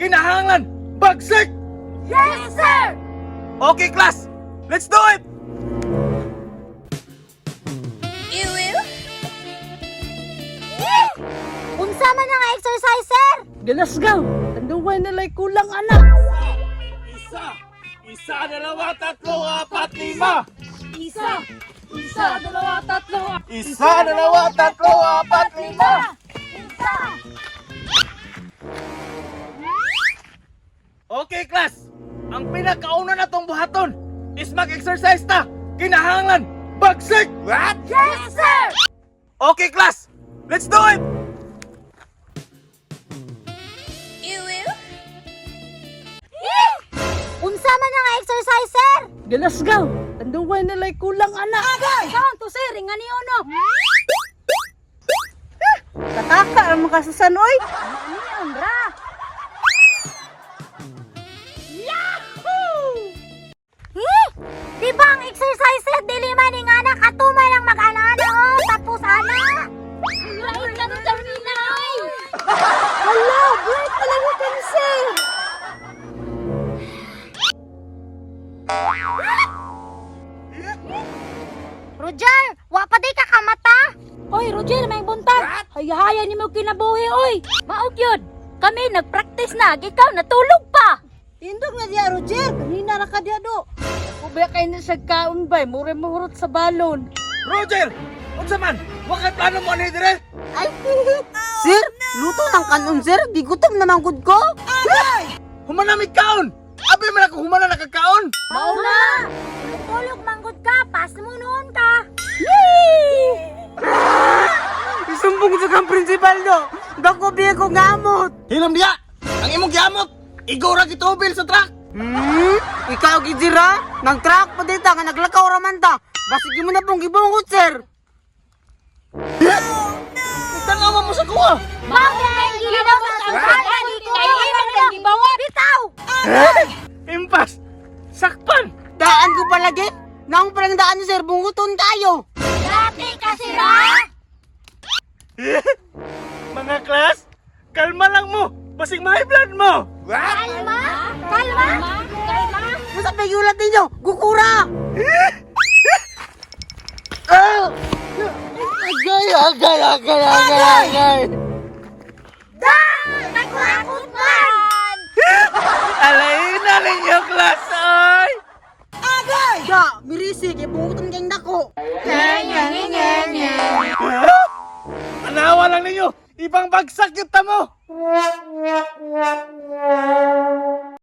kinahanglan bagsik! Yes, sir! Okay, class! Let's do it! You will? Unsa man ang exercise, sir? Galasgaw, tanduway nalay kulang anak. Isa, dalawa, tatlo, apat, lima! Isa, dalawa, tatlo. Isa, dalawa, tatlo, apat, lima! Isa! Okay, class! Ang pinakauna na tong buhaton is mag-exercise ta! Kinahanglan bagsik! What? Yes, sir! Okay, class! Let's do it! You will? Unsa man ang exercise, sir? Galasgaw, tanduway nalay kulang anak. Saan to, sir? Nga ni ono. Kataka ang makasasanoy. Ano yan, bra? Di ba ang exercise, sir? Dili man nga na katuman ang mag-ana-ana, oh. Tapos ana. Right ka ng terminal. Hala, bright talaga ka ni sir. Roger, wa pa di ka kamata. Oy, Roger, may buntag. Hayahaya ni mo kinabuhi, oy. Maog yun. Kami nagpractice na, ikaw natulog pa. Indog na diya, Roger. Kanina na ka diya, do. Ubaya kayo na sa kaon bay, mure mahurot sa balon. Roger! Unsa man? Wakay plano mo ni dire? Ay, sir, luto ng kanon, sir. Di gutom naman gud ko. Humanamig kaon! Abi man ako humana nakakaon! Mauna! Tulog manggod ka, pas mo noon ka. Isumbong sa kang prinsipal, do. Dako biya ko ngamot. Hilam diya! Ang imong giamot! Igora gitubil sa truck! Ikaw gidira? Nang truck pa dita nga naglakaw raman ta. Basig mo na pong gibungot, sir. Tanawa mo sa kuha! Bakit ang ginabot ang bata dito? Ay, ang gibawat. Bitaw! Impas! Sakpan! Daan ko palagi. Naong palang daan ni sir, bunguton tayo. Dati kasi ba? Mga klas, kalma lang mo! Basig may blood mo! Kalma? Kalma? Kalma? Masa payulat ninyo? Gukura! Agay! Da! Nagkakot man! Alayin na ninyo, klas, oy! Da, mirisi, kaya bunguton kayong dako. Anawa lang ninyo! Ibang bagsak yung tamo!